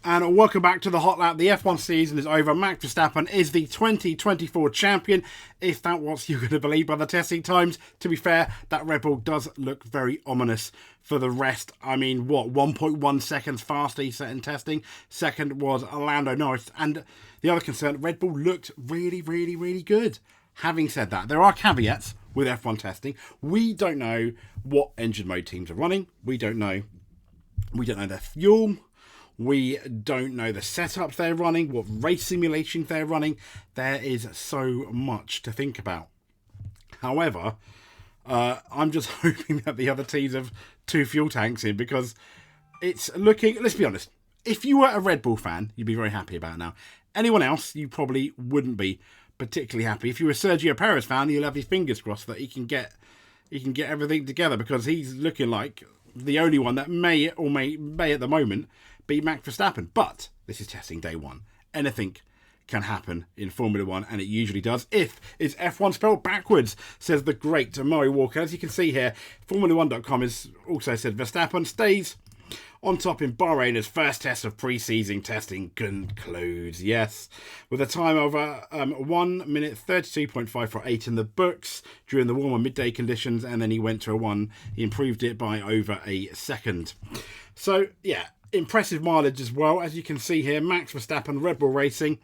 And welcome back to the Hot Lap. The F1 season is over. Max Verstappen is the 2024 champion, if that was you're going to believe by the testing times. To be fair, that Red Bull does look very ominous for the rest. I mean, 1.1 seconds faster he set in testing. Second was Lando Norris. And the other concern, Red Bull looked really, really, really good. Having said that, there are caveats with F1 testing. We don't know what engine mode teams are running. We don't know their fuel. We don't know the setups they're running, what race simulations they're running. There is so much to think about. However, I'm just hoping that the other teams have 2 fuel tanks in, because it's looking, let's be honest, if you were a Red Bull fan, you'd be very happy about it now. Anyone else, you probably wouldn't be particularly happy. If you were a Sergio Perez fan, you'll have his fingers crossed that he can get everything together, because he's looking like the only one that may at the moment beat Max Verstappen. But this is testing day 1. Anything can happen in Formula 1, and it usually does. If it's F1 spelled backwards, says the great Murray Walker. As you can see here, Formula1.com has also said Verstappen stays on top in Bahrain as first test of pre-season testing concludes. Yes, with a time of 1 minute 32.548 in the books during the warmer midday conditions, and then he went to a 1. He improved it by over a second. So, yeah, impressive mileage as well. As you can see here, Max Verstappen, Red Bull Racing.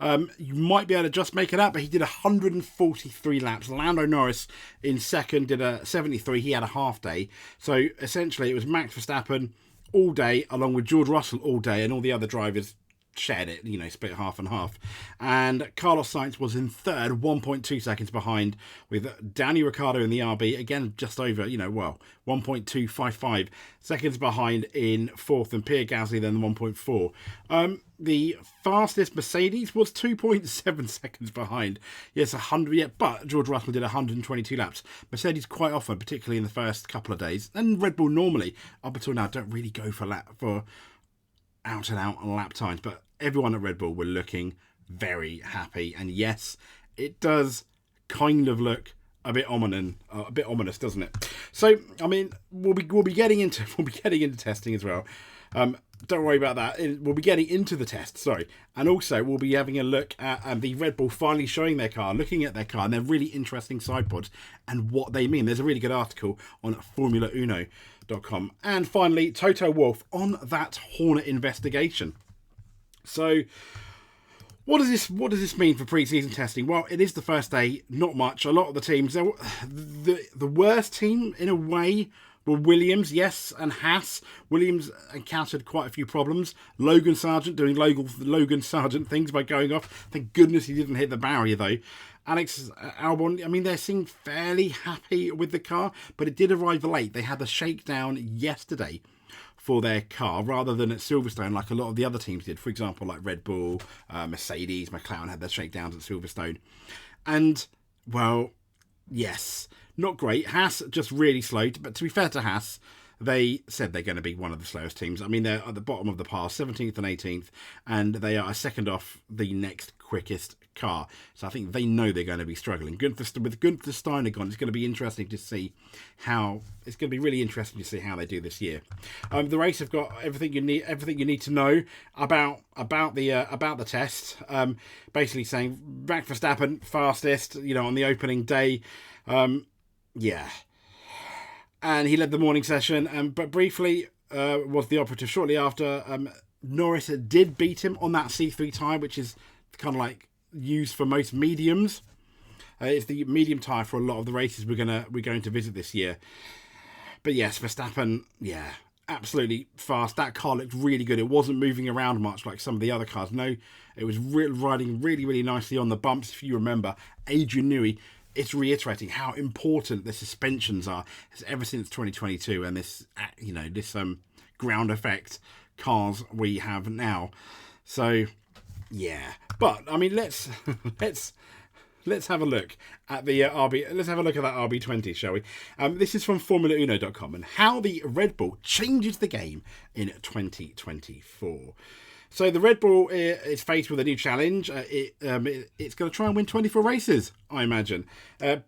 You might be able to just make it up, but he did 143 laps. Lando Norris in second did a 73. He had a half day. So essentially it was Max Verstappen all day, along with George Russell all day, and all the other drivers shared it, split half and half. And Carlos Sainz was in third, 1.2 seconds behind, with Danny Ricciardo in the RB, again, just over, 1.255 seconds behind in fourth, and Pierre Gasly then 1.4. The fastest Mercedes was 2.7 seconds behind. Yes, 100, yeah, but George Russell did 122 laps. Mercedes quite often, particularly in the first couple of days, and Red Bull normally, up until now, don't really go for out and out lap times, but everyone at Red Bull were looking very happy. And yes, it does kind of look a bit ominous, doesn't it? So, I mean, we'll be getting into testing as well. Don't worry about that. We'll be getting into the test, and also we'll be having a look at the Red Bull finally showing their car, looking at their car, and their really interesting side pods and what they mean. There's a really good article on Formula1.com. And finally, Toto Wolff on that Hornet investigation. So, what does this mean for pre-season testing? Well, it is the first day, not much. A lot of the teams, the worst team in a way were Williams, yes, and Haas. Williams encountered quite a few problems. Logan Sargent doing Logan Sargent things by going off. Thank goodness he didn't hit the barrier though. Alex Albon, I mean, they seemed fairly happy with the car, but it did arrive late. They had the shakedown yesterday for their car, rather than at Silverstone like a lot of the other teams did. For example, like Red Bull, Mercedes, McLaren had their shakedowns at Silverstone. And, well, yes, not great. Haas just really slow. But to be fair to Haas, they said they're going to be one of the slowest teams. I mean, they're at the bottom of the pass, 17th and 18th, and they are a second off the next quickest car. So I think they know they're going to be struggling. With Gunther Steiner gone, it's going to be interesting to see how they do this year. The race have got everything you need to know about the test. Basically saying Max Verstappen fastest, on the opening day. Yeah. And he led the morning session, but briefly was the operative shortly after. Norris did beat him on that C3 tyre, which is kind of like used for most mediums. It's the medium tyre for a lot of the races we're going to visit this year. But yes, Verstappen, yeah, absolutely fast. That car looked really good. It wasn't moving around much like some of the other cars. No, it was riding really, really nicely on the bumps. If you remember, Adrian Newey, it's reiterating how important the suspensions are ever since 2022, and this ground effect cars we have now. So yeah, but I mean, let's have a look at the RB. Let's have a look at that RB20, shall we? This is from Formula1.com and how the Red Bull changes the game in 2024. So the Red Bull is faced with a new challenge. It's going to try and win 24 races, I imagine.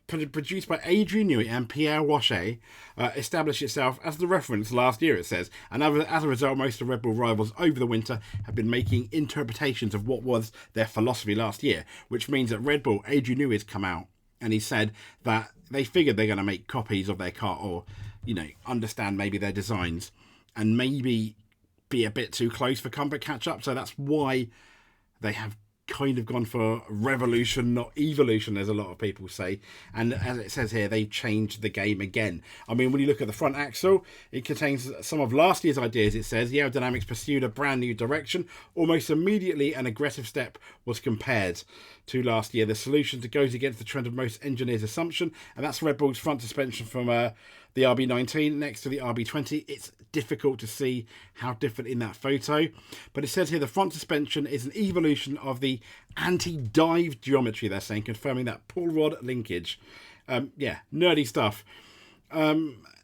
Produced by Adrian Newey and Pierre Wache, established itself as the reference last year, it says. And as a result, most of the Red Bull rivals over the winter have been making interpretations of what was their philosophy last year, which means that Red Bull, Adrian Newey has come out and he said that they figured they're going to make copies of their car or, understand maybe their designs and maybe be a bit too close for comfort catch-up. So that's why they have kind of gone for revolution, not evolution, as a lot of people say. And as it says here, they've changed the game again. I mean, when you look at the front axle, it contains some of last year's ideas. It says the aerodynamics pursued a brand new direction. Almost immediately, an aggressive step was compared to last year. The solution goes against the trend of most engineers' assumption, and that's Red Bull's front suspension from the RB19 next to the RB20. It's difficult to see how different in that photo, but it says here the front suspension is an evolution of the anti-dive geometry, they're saying, confirming that pull rod linkage. Nerdy stuff.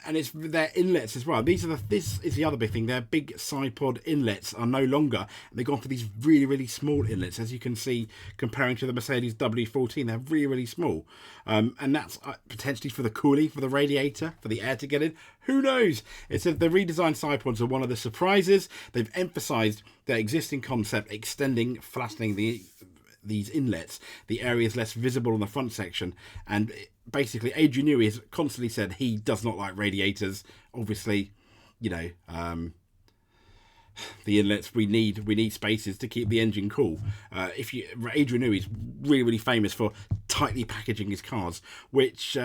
And it's their inlets as well. This is the other big thing. Their big side pod inlets are no longer. They've gone for these really, really small inlets, as you can see, comparing to the Mercedes W14. They're really, really small. And that's potentially for the cooling, for the radiator, for the air to get in. Who knows? It says the redesigned side pods are one of the surprises. They've emphasised their existing concept, extending, flattening these inlets. The area is less visible on the front section, and basically Adrian Newey has constantly said he does not like radiators. Obviously, the inlets, we need spaces to keep the engine cool. Adrian Newey is really, really famous for tightly packaging his cars, which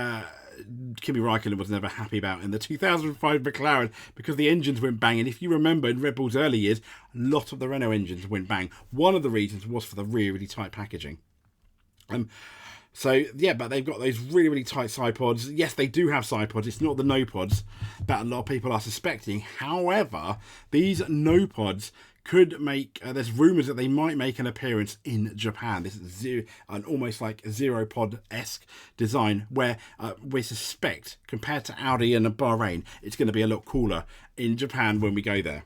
Kimi Raikkonen was never happy about in the 2005 McLaren, because the engines went bang. And if you remember, in Red Bull's early years, a lot of the Renault engines went bang. One of the reasons was for the really, really tight packaging. But they've got those really, really tight side pods. Yes, they do have side pods. It's not the no pods that a lot of people are suspecting. However, these no pods could make, there's rumours that they might make an appearance in Japan. This is an almost like zero pod-esque design where we suspect, compared to Audi and Bahrain, it's going to be a lot cooler in Japan when we go there.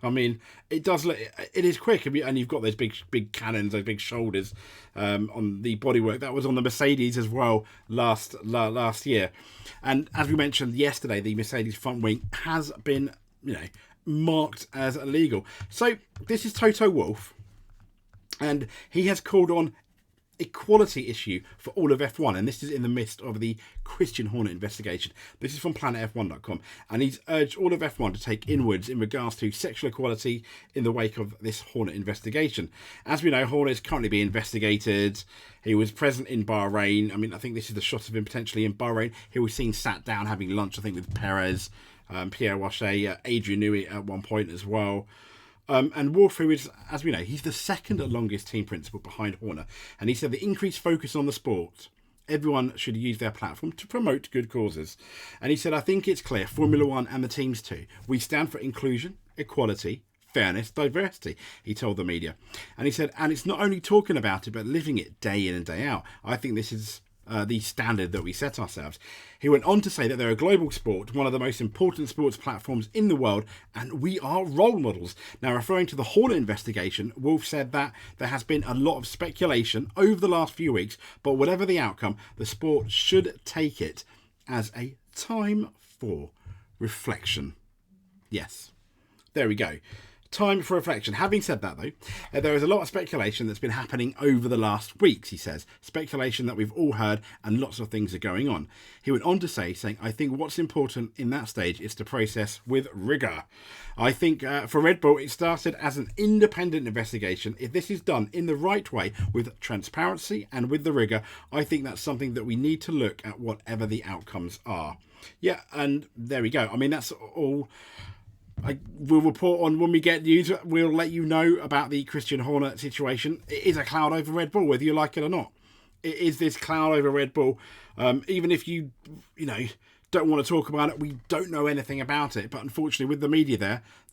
I mean, it does look, it is quick, and you've got those big cannons, those big shoulders on the bodywork. That was on the Mercedes as well last year. And as we mentioned yesterday, the Mercedes front wing has been, marked as illegal. So this is Toto Wolff, and he has called on equality issue for all of F1, and this is in the midst of the Christian Horner investigation. This is from planetf1.com, and he's urged all of F1 to take inwards in regards to sexual equality in the wake of this Horner investigation. As we know, Horner is currently being investigated. He was present in Bahrain. I mean, I think this is the shot of him potentially in Bahrain. He was seen sat down having lunch, I think, with Perez, Pierre Wache, Adrian Newey at one point as well. And Wolff, who is, as we know, he's the second longest team principal behind Horner. And he said the increased focus on the sport, everyone should use their platform to promote good causes. And he said, I think it's clear, Formula One and the teams too, we stand for inclusion, equality, fairness, diversity, he told the media. And he said, and it's not only talking about it, but living it day in and day out. I think this is the standard that we set ourselves. He went on to say that they're a global sport, one of the most important sports platforms in the world, and we are role models. Now, referring to the Horner investigation, Wolff said that there has been a lot of speculation over the last few weeks, but whatever the outcome, the sport should take it as a time for reflection. Yes, there we go. Time for reflection. Having said that, though, there is a lot of speculation that's been happening over the last weeks, he says. Speculation that we've all heard, and lots of things are going on. He went on to saying, I think what's important in that stage is to process with rigour. I think for Red Bull, it started as an independent investigation. If this is done in the right way, with transparency and with the rigour, I think that's something that we need to look at whatever the outcomes are. Yeah, and there we go. I mean, that's all. We'll report on when we get news. We'll let you know about the Christian Horner situation. It is a cloud over Red Bull, whether you like it or not. It is this cloud over Red Bull. Even if you don't want to talk about it, we don't know anything about it. But unfortunately, with the media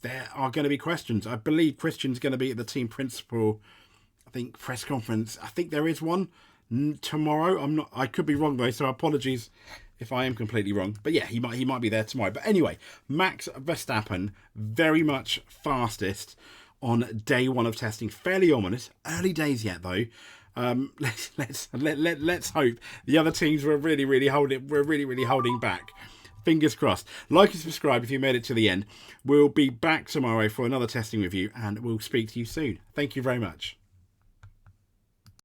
there are going to be questions. I believe Christian's going to be at the team principal, press conference. I think there is one tomorrow. I could be wrong though, so apologies if I am completely wrong. But yeah, he might be there tomorrow. But anyway, Max Verstappen, very much fastest on day one of testing. Fairly ominous. Early days yet, though. Let's hope the other teams were really holding back. Fingers crossed. Like and subscribe if you made it to the end. We'll be back tomorrow for another testing review, and we'll speak to you soon. Thank you very much.